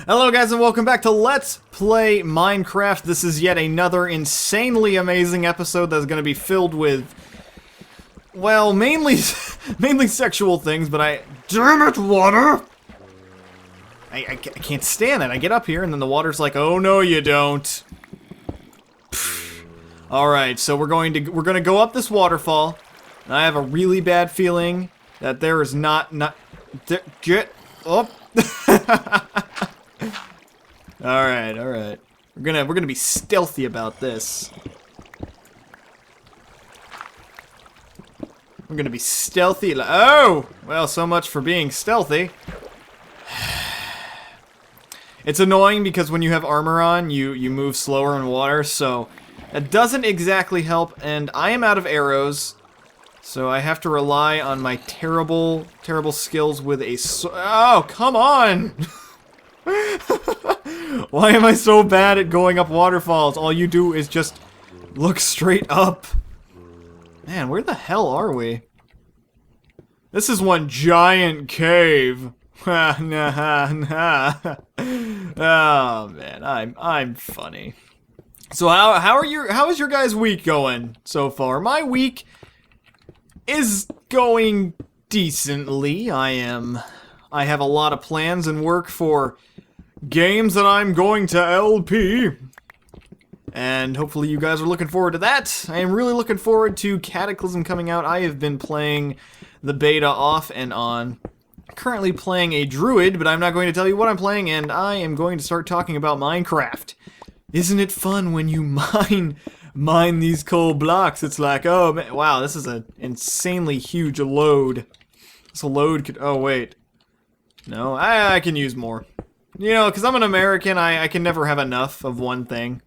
Hello guys and welcome back to Let's Play Minecraft. This is yet another insanely amazing episode that's going to be filled with, well, mainly sexual things, but damn it, water! I can't stand it. I get up here and then the water's like, oh no you don't. Alright, so we're gonna go up this waterfall, and I have a really bad feeling that there is get up. Alright. We're gonna be stealthy about this. We're gonna be stealthy. Oh! Well, so much for being stealthy. It's annoying because when you have armor on, you move slower in water, so it doesn't exactly help, and I am out of arrows, so I have to rely on my terrible skills with a oh, come on! Why am I so bad at going up waterfalls? All you do is just look straight up. Man, where the hell are we? This is one giant cave. Oh man, I'm funny. So how is your guys' week going so far? My week is going decently. I have a lot of plans and work for games that I'm going to LP, and hopefully you guys are looking forward to that. I am really looking forward to Cataclysm coming out. I have been playing the beta off and on. Currently playing a druid, but I'm not going to tell you what I'm playing, and I am going to start talking about Minecraft. Isn't it fun when you mine these coal blocks? It's like, oh man, wow, this is an insanely huge load. This load could, oh wait. No, I can use more. You know, because I'm an American, I can never have enough of one thing.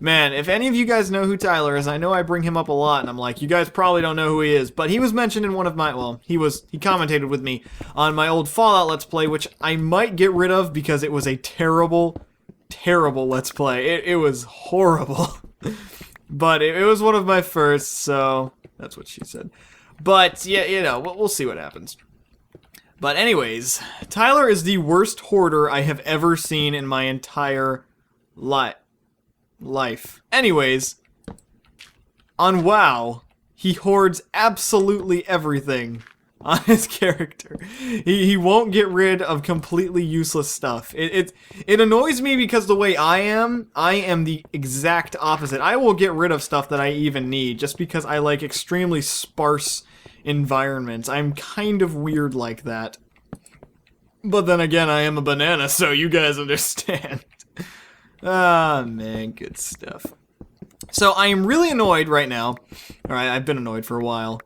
Man, if any of you guys know who Tyler is, I know I bring him up a lot, and I'm like, you guys probably don't know who he is, but he was mentioned in one of my, well, he commentated with me on my old Fallout Let's Play, which I might get rid of because it was a terrible Let's Play. It was horrible. But it was one of my first, so that's what she said. But, yeah, you know, we'll see what happens. But anyways, Tyler is the worst hoarder I have ever seen in my entire life. Anyways, on WoW, he hoards absolutely everything on his character. He won't get rid of completely useless stuff. It annoys me because the way I am the exact opposite. I will get rid of stuff that I even need just because I like extremely sparse environments. I'm kind of weird like that. But then again, I am a banana, so you guys understand. Ah, man, good stuff. So I am really annoyed right now. Alright, I've been annoyed for a while.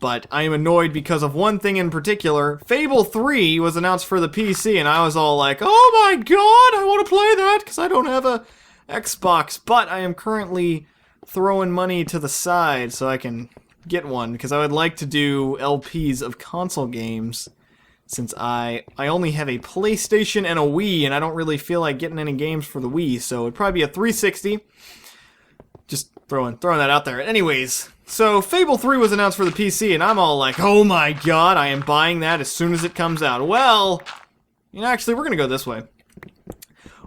But I am annoyed because of one thing in particular. Fable 3 was announced for the PC, and I was all like, oh my god, I want to play that because I don't have a Xbox. But I am currently throwing money to the side so I can get one, because I would like to do LPs of console games, since I only have a PlayStation and a Wii, and I don't really feel like getting any games for the Wii, so it'd probably be a 360. Just throwing that out there. Anyways, so Fable 3 was announced for the PC, and I'm all like, oh my god, I am buying that as soon as it comes out. Well, you know, actually, we're gonna go this way.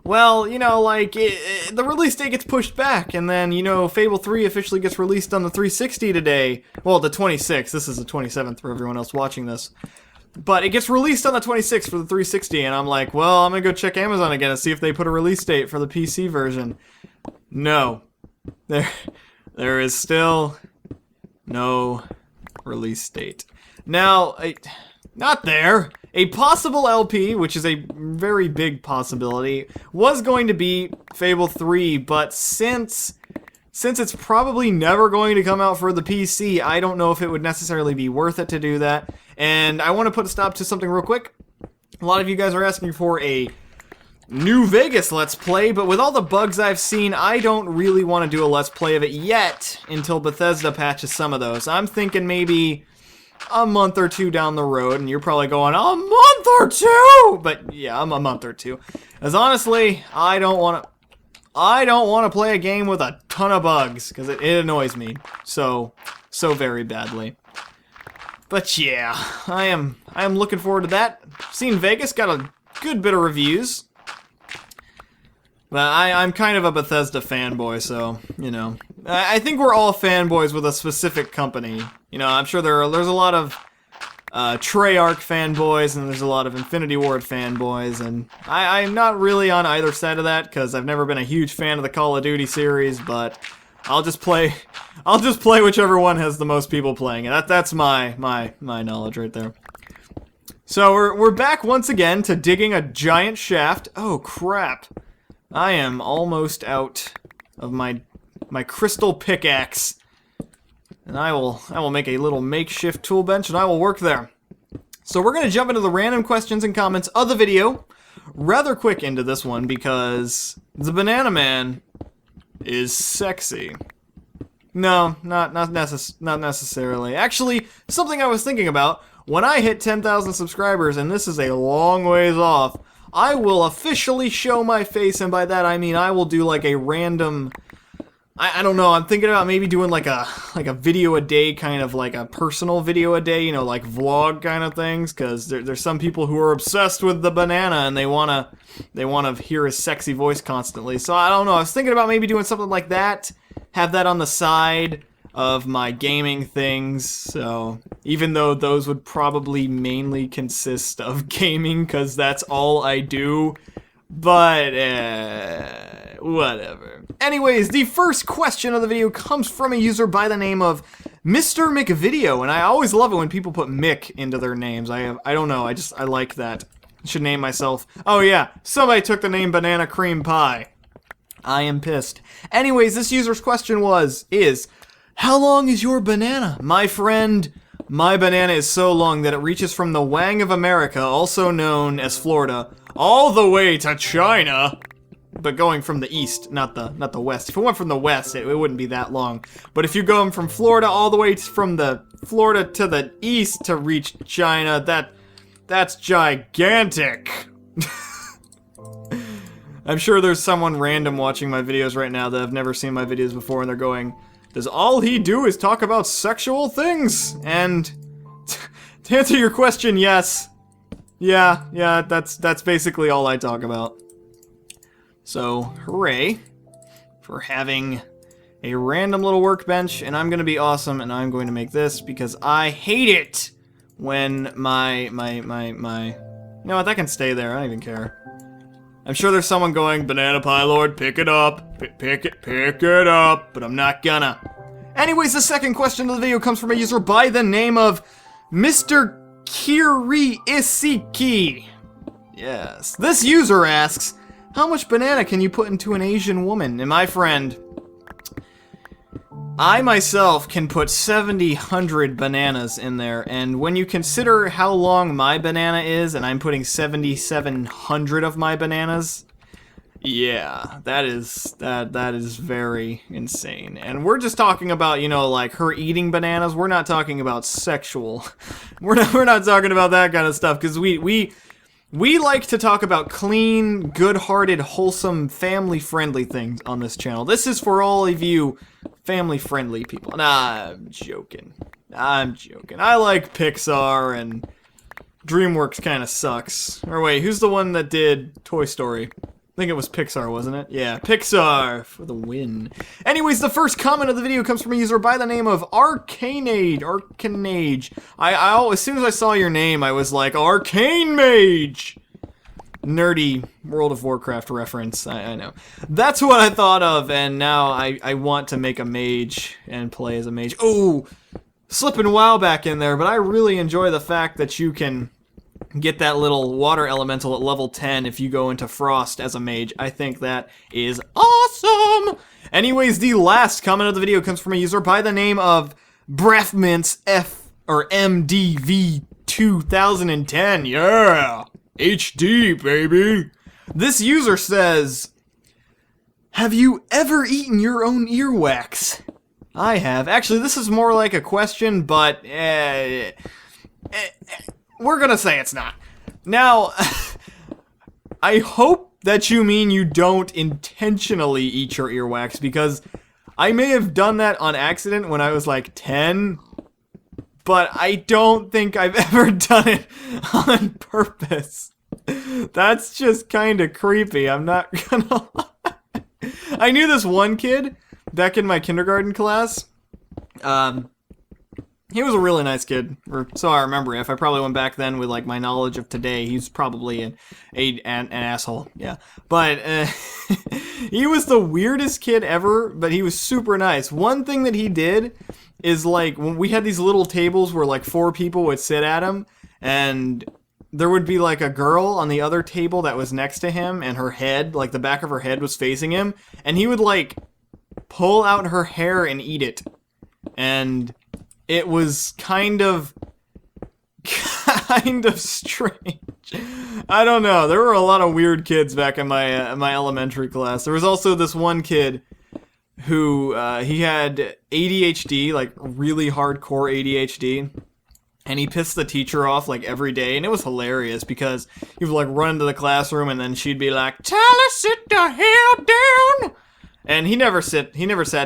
Well, you know, like, the release date gets pushed back, and then, you know, Fable 3 officially gets released on the 360 today. Well, the 26th. This is the 27th for everyone else watching this. But it gets released on the 26th for the 360, and I'm like, well, I'm gonna go check Amazon again and see if they put a release date for the PC version. No. There is still no release date. Now, not there. A possible LP, which is a very big possibility, was going to be Fable 3, but since it's probably never going to come out for the PC, I don't know if it would necessarily be worth it to do that. And I want to put a stop to something real quick. A lot of you guys are asking for a New Vegas Let's Play, but with all the bugs I've seen, I don't really want to do a Let's Play of it yet until Bethesda patches some of those. I'm thinking maybe a month or two down the road, and you're probably going, a month or two? But yeah, I'm a month or two. As honestly, I don't want to play a game with a ton of bugs, because it annoys me so very badly. But yeah, I am looking forward to that. Seen Vegas got a good bit of reviews. But I'm kind of a Bethesda fanboy, so, you know. I think we're all fanboys with a specific company. You know, I'm sure there's a lot of Treyarch fanboys, and there's a lot of Infinity Ward fanboys, and I'm not really on either side of that, because I've never been a huge fan of the Call of Duty series, but I'll just play whichever one has the most people playing it. That's my knowledge right there. So we're back once again to digging a giant shaft. Oh crap. I am almost out of my crystal pickaxe. And I will make a little makeshift tool bench and I will work there. So we're going to jump into the random questions and comments of the video. Rather quick into this one because the Banana Man is sexy. No, not necessarily. Actually, something I was thinking about, when I hit 10,000 subscribers, and this is a long ways off, I will officially show my face, and by that I mean I will do like a random, I don't know, I'm thinking about maybe doing like a video a day, kind of like a personal video a day, you know, like vlog kind of things, because there's some people who are obsessed with the banana and they wanna hear his sexy voice constantly. So I don't know, I was thinking about maybe doing something like that, have that on the side of my gaming things, so even though those would probably mainly consist of gaming, because that's all I do, but whatever. Anyways, the first question of the video comes from a user by the name of Mr. McVideo, and I always love it when people put Mick into their names. I don't know, I like that. I should name myself. Oh yeah, somebody took the name Banana Cream Pie. I am pissed. Anyways, this user's question is, how long is your banana? My friend, my banana is so long that it reaches from the Wang of America, also known as Florida, all the way to China. But going from the east, not the west. If it went from the west, it wouldn't be that long. But if you're going from Florida all the way from the Florida to the east to reach China, that's gigantic. I'm sure there's someone random watching my videos right now that have never seen my videos before, and they're going, does all he do is talk about sexual things? And to answer your question, yes. Yeah, that's basically all I talk about. So, hooray for having a random little workbench, and I'm gonna be awesome, and I'm going to make this because I hate it when my, you know what, that can stay there, I don't even care. I'm sure there's someone going, Banana Pie Lord, pick it up, pick it up, but I'm not gonna. Anyways, the second question of the video comes from a user by the name of Mr. Kiri Isiki. Yes. This user asks, how much banana can you put into an Asian woman? And my friend, I myself can put 7,000 bananas in there, and when you consider how long my banana is, and I'm putting 7,700 of my bananas, yeah, that is very insane. And we're just talking about, you know, like her eating bananas. We're not talking about sexual. We're not talking about that kind of stuff, because we like to talk about clean, good-hearted, wholesome, family-friendly things on this channel. This is for all of you family-friendly people. Nah, I'm joking. I like Pixar, and DreamWorks kind of sucks. Or wait, who's the one that did Toy Story? I think it was Pixar, wasn't it? Yeah, Pixar for the win. Anyways, the first comment of the video comes from a user by the name of Arcanade. As soon as I saw your name, I was like, Arcane Mage! Nerdy World of Warcraft reference, I know. That's what I thought of, and now I want to make a mage and play as a mage. Oh, slipping WoW back in there, but I really enjoy the fact that you can get that little water elemental at level 10 if you go into Frost as a mage. I think that is awesome! Anyways, the last comment of the video comes from a user by the name of Breathmints MDV 2010. Yeah! HD, baby! This user says, have you ever eaten your own earwax? I have. Actually, this is more like a question, but we're gonna say it's not. Now, I hope that you mean you don't intentionally eat your earwax, because I may have done that on accident when I was like 10, but I don't think I've ever done it on purpose. That's just kind of creepy, I'm not gonna lie. I knew this one kid back in my kindergarten class. He was a really nice kid, or so I remember. If I probably went back then with like my knowledge of today, he's probably an asshole. Yeah, but he was the weirdest kid ever. But he was super nice. One thing that he did is like when we had these little tables where like 4 people would sit at him, and there would be like a girl on the other table that was next to him, and her head, like the back of her head, was facing him, and he would like pull out her hair and eat it, and it was kind of strange. I don't know. There were a lot of weird kids back in my elementary class. There was also this one kid who he had ADHD, like really hardcore ADHD, and he pissed the teacher off like every day, and it was hilarious because he would like run into the classroom and then she'd be like, "Tyler, sit the hell down." And he never sat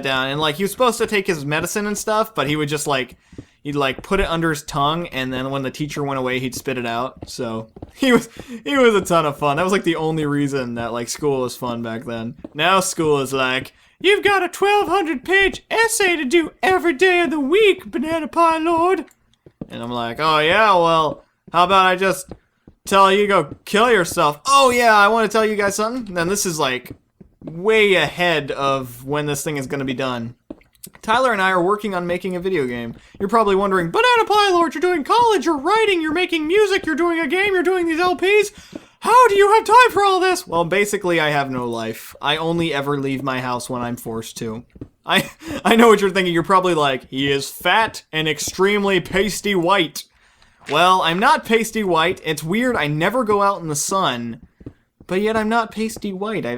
down, and like he was supposed to take his medicine and stuff, but he would just like he'd like put it under his tongue, and then when the teacher went away, he'd spit it out. So he was a ton of fun. That was like the only reason that like school was fun back then. Now school is like, you've got a 1,200-page essay to do every day of the week, Banana Pie Lord. And I'm like, oh yeah, well, how about I just tell you to go kill yourself? Oh yeah, I want to tell you guys something. Then this is like way ahead of when this thing is going to be done. Tyler and I are working on making a video game. You're probably wondering, Banana Pie Lord, you're doing college, you're writing, you're making music, you're doing a game, you're doing these LPs. How do you have time for all this? Well, basically, I have no life. I only ever leave my house when I'm forced to. I know what you're thinking. You're probably like, he is fat and extremely pasty white. Well, I'm not pasty white. It's weird. I never go out in the sun, but yet I'm not pasty white. I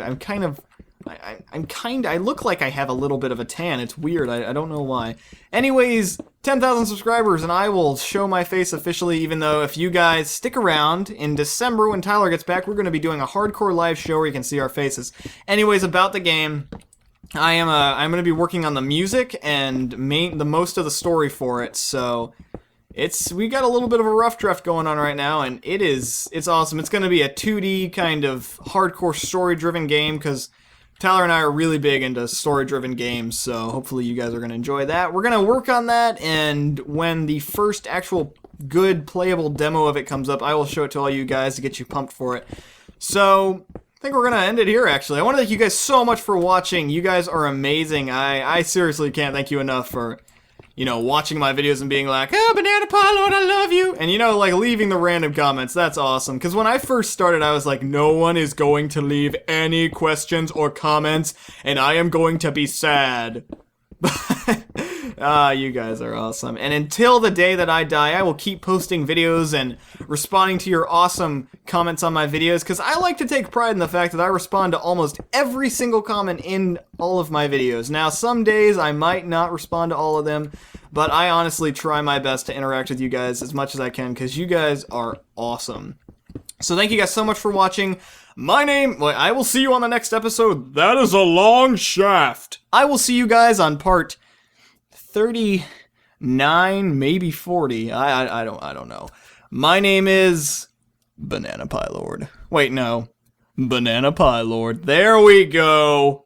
look like I have a little bit of a tan. It's weird. I don't know why. Anyways, 10,000 subscribers and I will show my face officially, even though if you guys stick around in December when Tyler gets back, we're going to be doing a hardcore live show where you can see our faces. Anyways, about the game, I'm going to be working on the music and the most of the story for it, so we got a little bit of a rough draft going on right now, and it's awesome. It's going to be a 2D kind of hardcore story-driven game, because Tyler and I are really big into story-driven games, so hopefully you guys are going to enjoy that. We're going to work on that, and when the first actual good playable demo of it comes up, I will show it to all you guys to get you pumped for it. So I think we're going to end it here, actually. I want to thank you guys so much for watching. You guys are amazing. I seriously can't thank you enough for, you know, watching my videos and being like, oh, Banana Pie Lord, I love you. And, you know, like, leaving the random comments. That's awesome. Because when I first started, I was like, no one is going to leave any questions or comments, and I am going to be sad. You guys are awesome. And until the day that I die, I will keep posting videos and responding to your awesome comments on my videos, because I like to take pride in the fact that I respond to almost every single comment in all of my videos. Now, some days I might not respond to all of them, but I honestly try my best to interact with you guys as much as I can, because you guys are awesome. So thank you guys so much for watching. I will see you on the next episode. That is a long shaft. I will see you guys on part 39, maybe 40. I don't know. My name is Banana Pie Lord. Wait, no. Banana Pie Lord. There we go.